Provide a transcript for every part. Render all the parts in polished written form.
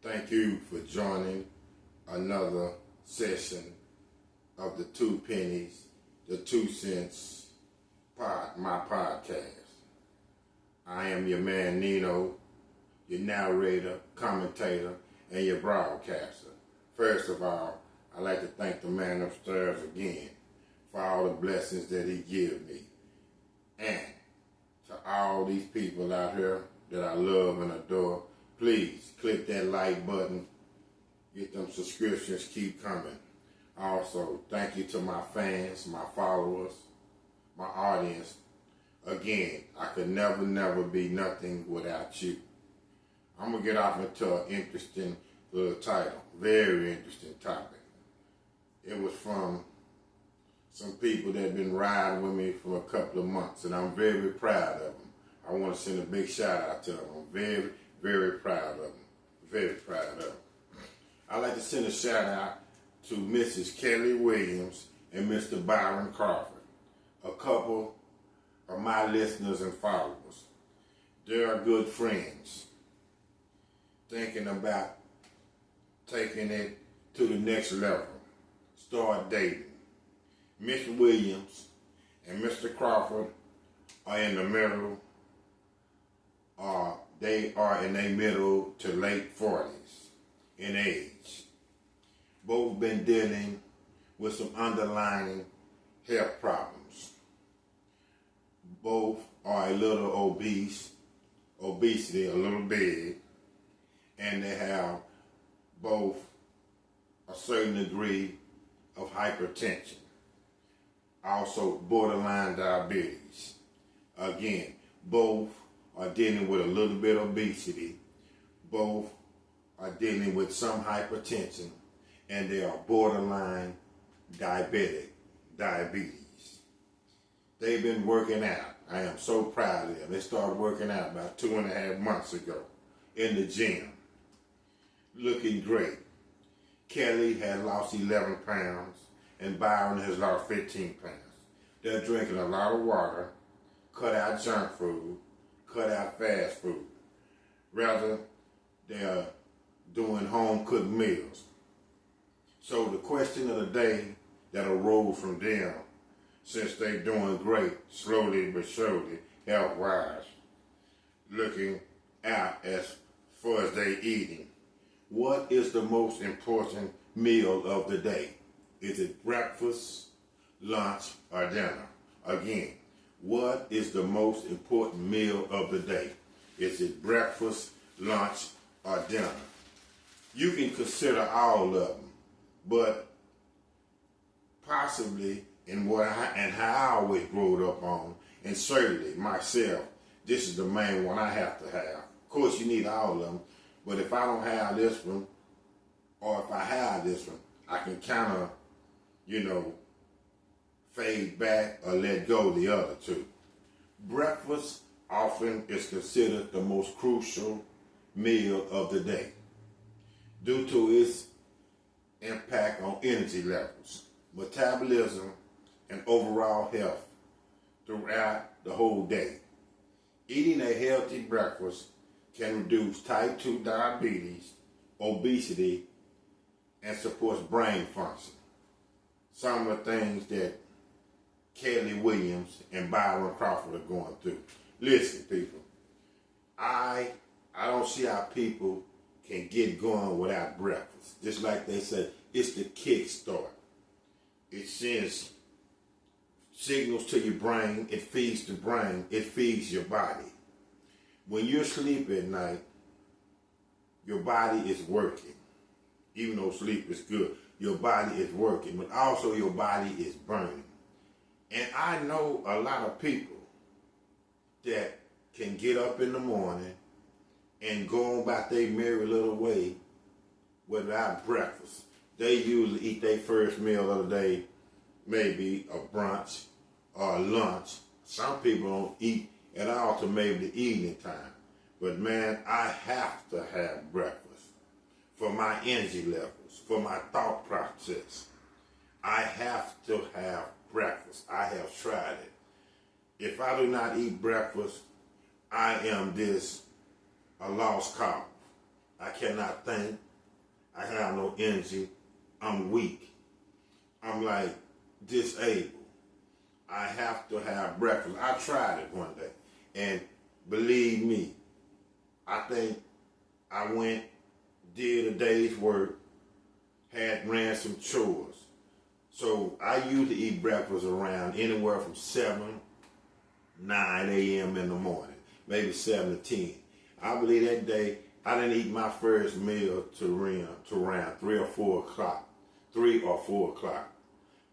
Thank you for joining another session of the Two Pennies, the 2 Cents my podcast. I am your man Nino, your narrator, commentator, and your broadcaster. First of all, I'd like to thank the man upstairs again for all the blessings that he gives me. And to all these people out here that I love and adore, please click that like button, get them subscriptions, keep coming. Also, thank you to my fans, my followers, my audience. Again, I could never be nothing without you. I'm going to get off into an interesting little title, very interesting topic. It was from some people that have been riding with me for a couple of months, and I'm very proud of them. I want to send a big shout out to them. I'm very proud of them. Very proud of them. I'd like to send a shout out to Mrs. Kelly Williams and Mr. Byron Crawford, a couple of my listeners and followers. They are good friends, thinking about taking it to the next level, start dating. Miss Williams and Mr. Crawford are in the middle, they are in their middle to late 40s in age. Both been dealing with some underlying health problems. Both are a little obesity a little big, and they have both a certain degree of hypertension. Also borderline diabetes. Again, both are dealing with a little bit of obesity. Both are dealing with some hypertension, and they are borderline diabetes. They've been working out. I am so proud of them. They started working out about 2.5 months ago in the gym. Looking great. Kelly has lost 11 pounds, and Byron has lost 15 pounds. They're drinking a lot of water, cut out junk food, cut out fast food. Rather, they're doing home-cooked meals. So the question of the day that arose from them, since they're doing great, slowly but surely, health-wise, looking out as far as they're eating, what is the most important meal of the day? Is it breakfast, lunch, or dinner? Again, what is the most important meal of the day? Is it breakfast, lunch, or dinner? You can consider all of them, but possibly in what how I always grew up on, and certainly myself, this is the main one I have to have. Of course, you need all of them, but if I don't have this one, or if I have this one, I can kind of, fade back or let go of the other two. Breakfast often is considered the most crucial meal of the day due to its impact on energy levels, metabolism, and overall health throughout the whole day. Eating a healthy breakfast can reduce type 2 diabetes, obesity, and supports brain function. Some of the things that Kelly Williams and Byron Crawford are going through. Listen, people, I don't see how people can get going without breakfast. Just like they say, it's the kickstart. It sends signals to your brain. It feeds the brain. It feeds your body. When you're asleep at night, your body is working. Even though sleep is good, your body is working, but also your body is burning. And I know a lot of people that can get up in the morning and go on about their merry little way without breakfast. They usually eat their first meal of the day, maybe a brunch or a lunch. Some people don't eat at all till maybe the evening time. But man, I have to have breakfast for my energy levels, for my thought process. I have to have breakfast. I have tried it. If I do not eat breakfast, I am a lost cause. I cannot think. I have no energy. I'm weak. I'm like disabled. I have to have breakfast. I tried it one day. And believe me, I think I went, did a day's work, ran some chores. So I usually eat breakfast around anywhere from 7, 9 a.m. in the morning, maybe 7 to 10. I believe that day I didn't eat my first meal to around 3 or 4 o'clock. 3 or 4 o'clock.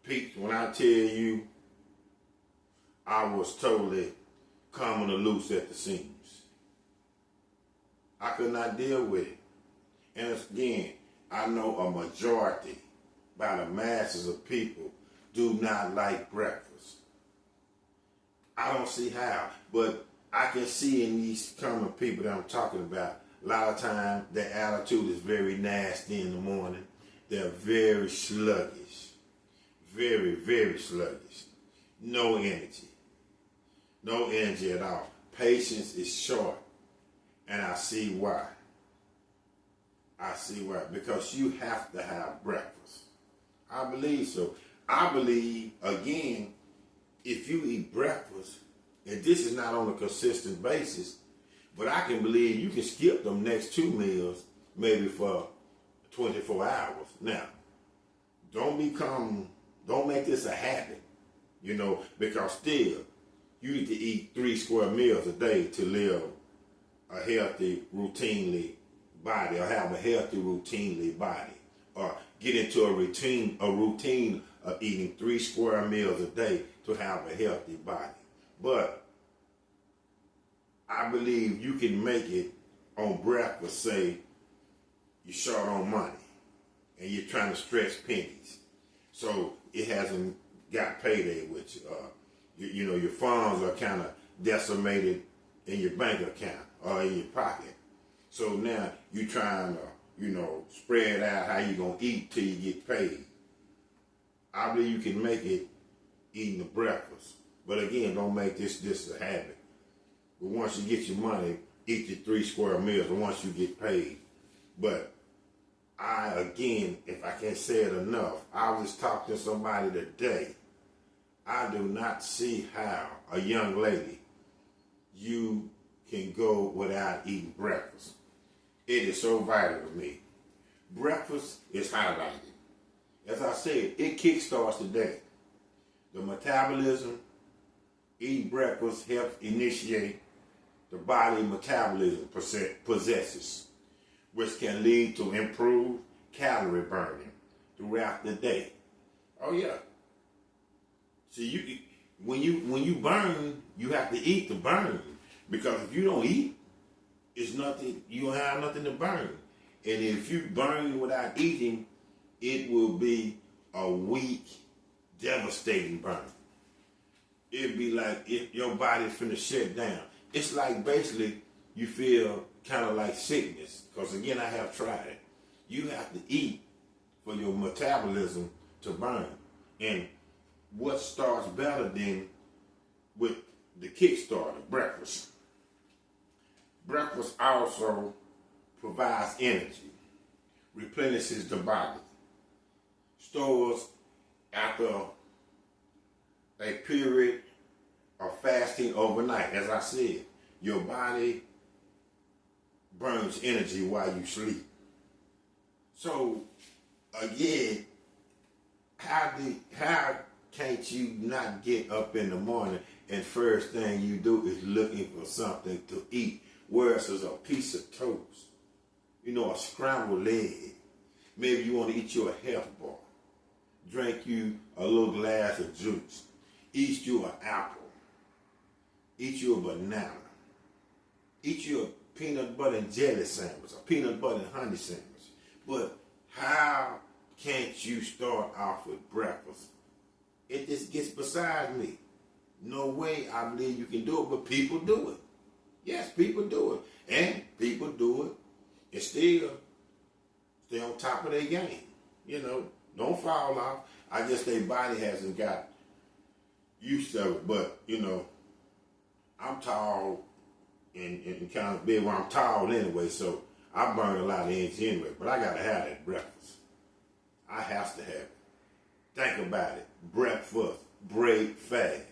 Pete, when I tell you, I was totally coming loose at the seams. I could not deal with it. And again, I know a majority, by the masses of people, do not like breakfast. I don't see how, but I can see in these common people that I'm talking about, a lot of times their attitude is very nasty in the morning. They're very sluggish. Very, very sluggish. No energy. No energy at all. Patience is short. And I see why. I see why. Because you have to have breakfast. I believe so. I believe, again, if you eat breakfast, and this is not on a consistent basis, but I can believe you can skip them next 2 meals maybe for 24 hours. Now, don't make this a habit, because still, you need to eat 3 square meals a day to live a healthy, routinely body, or have a healthy, routinely body, or get into a routine of eating 3 square meals a day to have a healthy body. But I believe you can make it on breakfast, say you're short on money and you're trying to stretch pennies. So it hasn't got payday with you. Your funds are kind of decimated in your bank account or in your pocket. So now you're trying to, spread out how you're going to eat till you get paid. I believe you can make it eating a breakfast. But again, don't make this a habit. But once you get your money, eat your 3 square meals once you get paid. But if I can't say it enough, I was talking to somebody today. I do not see how a young lady, you can go without eating breakfast. It is so vital to me. Breakfast is highlighted. As I said, it kickstarts the day. The metabolism, eating breakfast helps initiate the body metabolism possesses, which can lead to improved calorie burning throughout the day. Oh yeah. See, when you burn, you have to eat to burn, because if you don't eat, it's nothing. You don't have nothing to burn. And if you burn without eating, it will be a weak, devastating burn. It'd be like if your body's finna shut down. It's like basically you feel kind of like sickness. Because again, I have tried it. You have to eat for your metabolism to burn. And what starts better than with the kickstarter, breakfast. Breakfast also provides energy, replenishes the body, stores after a period of fasting overnight. As I said, your body burns energy while you sleep. So again, how can't you not get up in the morning and first thing you do is looking for something to eat? Whereas it's a piece of toast, a scrambled egg. Maybe you want to eat you a health bar. Drink you a little glass of juice. Eat you an apple. Eat you a banana. Eat you a peanut butter and jelly sandwich, a peanut butter and honey sandwich. But how can't you start off with breakfast? It just gets beside me. No way I believe you can do it, but people do it. Yes, people do it. And people do it and still stay on top of their game. Don't fall off. I guess their body hasn't got used to it. But, I'm tall and kind of big. Well, I'm tall anyway, so I burn a lot of energy anyway, but I gotta have that breakfast. I have to have it. Think about it. Breakfast, break fast.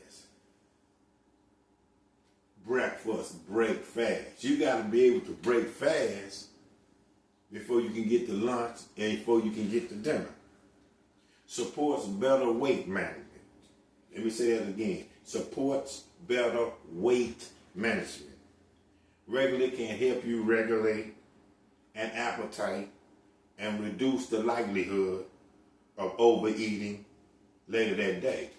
Breakfast, break fast. You gotta be able to break fast before you can get to lunch and before you can get to dinner. Supports better weight management. Let me say that again. Supports better weight management. Regularly can help you regulate an appetite and reduce the likelihood of overeating later that day.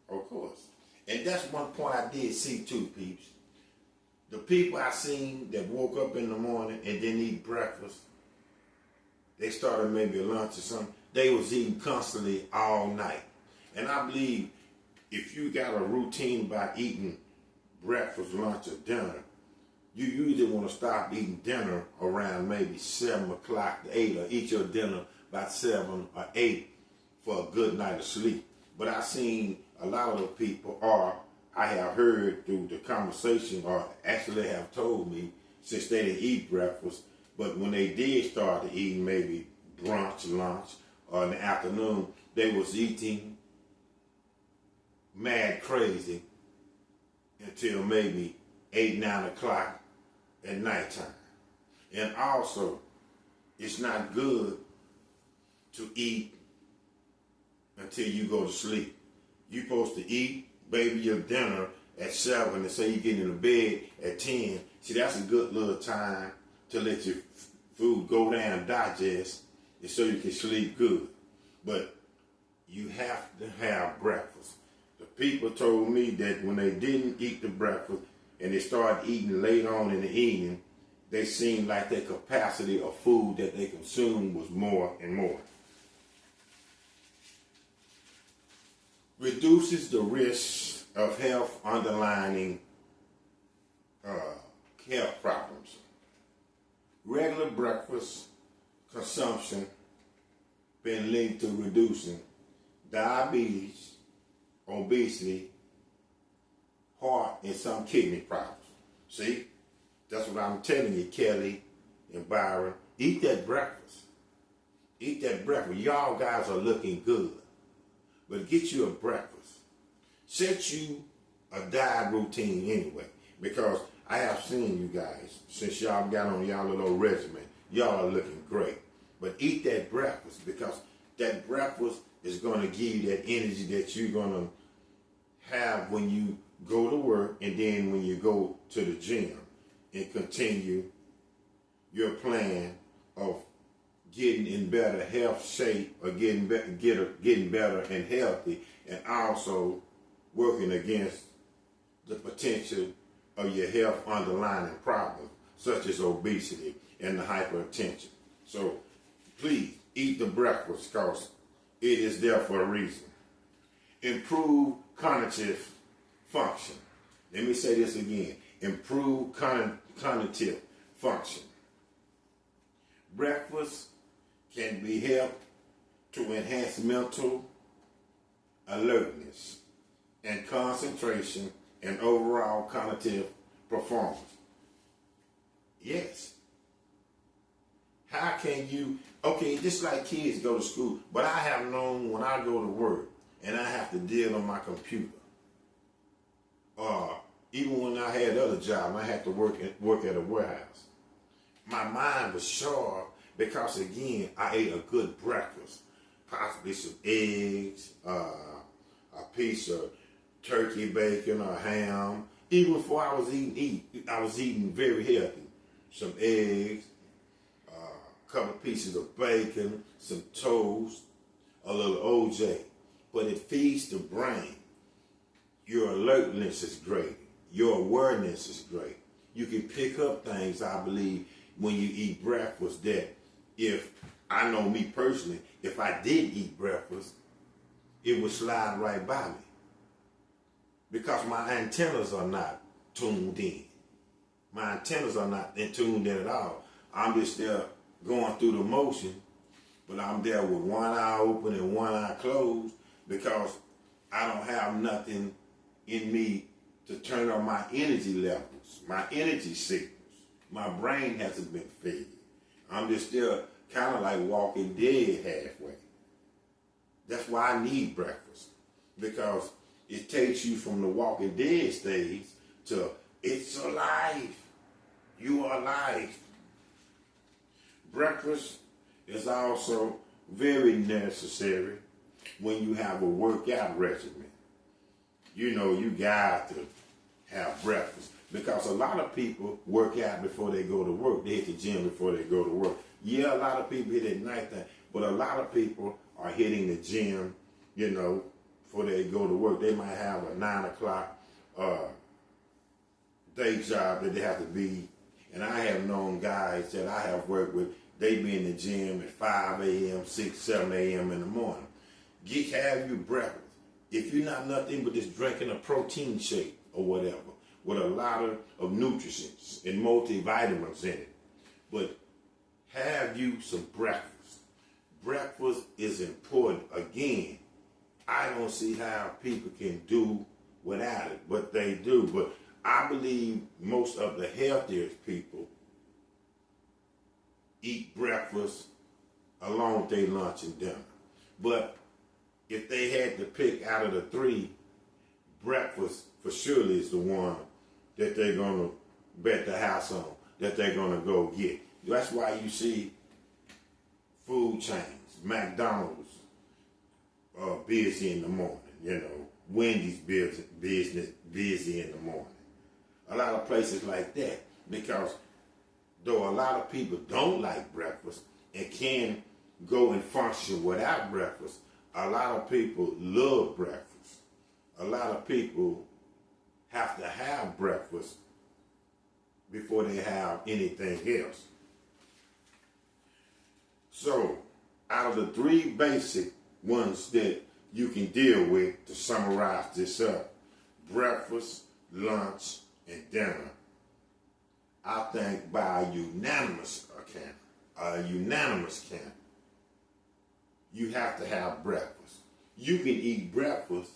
Of course. And that's one point I did see too, peeps. The people I seen that woke up in the morning and didn't eat breakfast, they started maybe a lunch or something, they was eating constantly all night. And I believe if you got a routine about eating breakfast, lunch, or dinner, you usually want to stop eating dinner around maybe 7 o'clock to 8, or eat your dinner by 7 or 8 for a good night of sleep. But I seen a lot of the people, or I have heard through the conversation, or actually they have told me, since they didn't eat breakfast, but when they did start to eat maybe brunch, lunch, or in the afternoon, they was eating mad crazy until maybe 8, 9 o'clock at nighttime. And also, it's not good to eat until you go to sleep. You're supposed to eat, baby, your dinner at 7 and say you're getting into bed at 10. See, that's a good little time to let your food go down, digest, and so you can sleep good. But you have to have breakfast. The people told me that when they didn't eat the breakfast and they started eating later on in the evening, they seemed like their capacity of food that they consumed was more and more. Reduces the risk of health underlying health problems. Regular breakfast consumption been linked to reducing diabetes, obesity, heart, and some kidney problems. See? That's what I'm telling you, Kelly and Byron. Eat that breakfast. Eat that breakfast. Y'all guys are looking good. But get you a breakfast. Set you a diet routine anyway. Because I have seen you guys, since y'all got on y'all little regimen, y'all are looking great. But eat that breakfast, because that breakfast is going to give you that energy that you're going to have when you go to work and then when you go to the gym and continue your plan of getting in better health shape, or getting better and healthy, and also working against the potential of your health underlying problems such as obesity and the hypertension. So please eat the breakfast, because it is there for a reason. Improve cognitive function. Let me say this again. Improve cognitive function. Breakfast can be helped to enhance mental alertness and concentration and overall cognitive performance. Yes. How can you, okay, just like kids go to school, but I have known when I go to work and I have to deal on my computer, even when I had other jobs, I had to work at a warehouse. My mind was sharp because, again, I ate a good breakfast, possibly some eggs, a piece of turkey bacon or ham. Even before I was eating very healthy. Some eggs, a couple of pieces of bacon, some toast, a little OJ. But it feeds the brain. Your alertness is great. Your awareness is great. You can pick up things, I believe, when you eat breakfast, that if, I know me personally, if I did eat breakfast, it would slide right by me. Because my antennas are not tuned in. My antennas are not tuned in at all. I'm just there going through the motion, but I'm there with one eye open and one eye closed, because I don't have nothing in me to turn on my energy levels, my energy signals. My brain hasn't been fed. I'm just still kind of like walking dead halfway. That's why I need breakfast, because it takes you from the walking dead stage to it's alive. You are alive. Breakfast is also very necessary when you have a workout regimen. You know, you got to have breakfast, because a lot of people work out before they go to work. They hit the gym before they go to work. Yeah, a lot of people hit at nighttime, but a lot of people are hitting the gym, you know, before they go to work. They might have a 9 o'clock day job that they have to be. And I have known guys that I have worked with, they be in the gym at 5 a.m., 6, 7 a.m. in the morning. Have you breakfast. If you're not nothing but just drinking a protein shake or whatever, with a lot of nutrients and multivitamins in it, but have you some breakfast. Breakfast is important. Again, I don't see how people can do without it, but they do. But I believe most of the healthiest people eat breakfast along with their lunch and dinner. But if they had to pick out of the three, breakfast for surely is the one that they're going to bet the house on, that they're going to go get. That's why you see food chains, McDonald's busy in the morning, you know, Wendy's busy in the morning. A lot of places like that, because though a lot of people don't like breakfast and can go and function without breakfast, a lot of people love breakfast. A lot of people have to have breakfast before they have anything else. So, out of the three basic ones that you can deal with, to summarize this up, breakfast, lunch, and dinner, I think by a unanimous count, you have to have breakfast. You can eat breakfast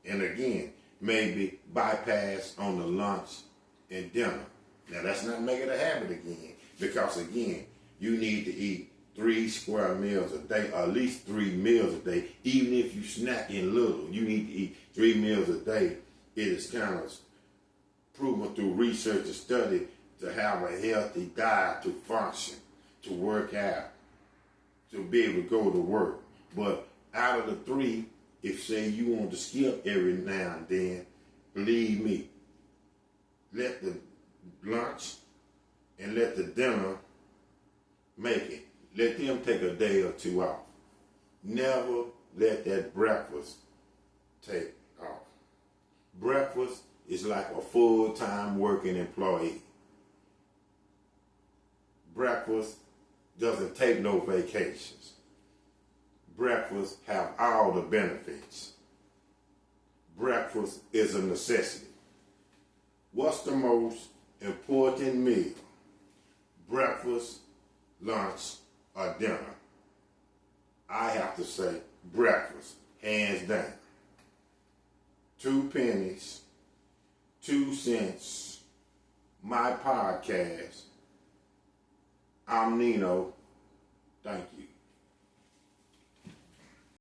and again, maybe bypass on the lunch and dinner. Now that's not making a habit again, because again, you need to eat 3 square meals a day, or at least 3 meals a day. Even if you snack in little, you need to eat 3 meals a day. It is kind of proven through research and study to have a healthy diet to function, to work out, to be able to go to work. But out of the three, if say you want to skip every now and then, believe me, let the lunch and let the dinner make it. Let them take a day or two off. Never let that breakfast take off. Breakfast is like a full-time working employee. Breakfast doesn't take no vacations. Breakfast have all the benefits. Breakfast is a necessity. What's the most important meal? Breakfast, lunch, or dinner? I have to say breakfast, hands down. 2 pennies, 2 cents, my podcast. I'm Nino. Thank you.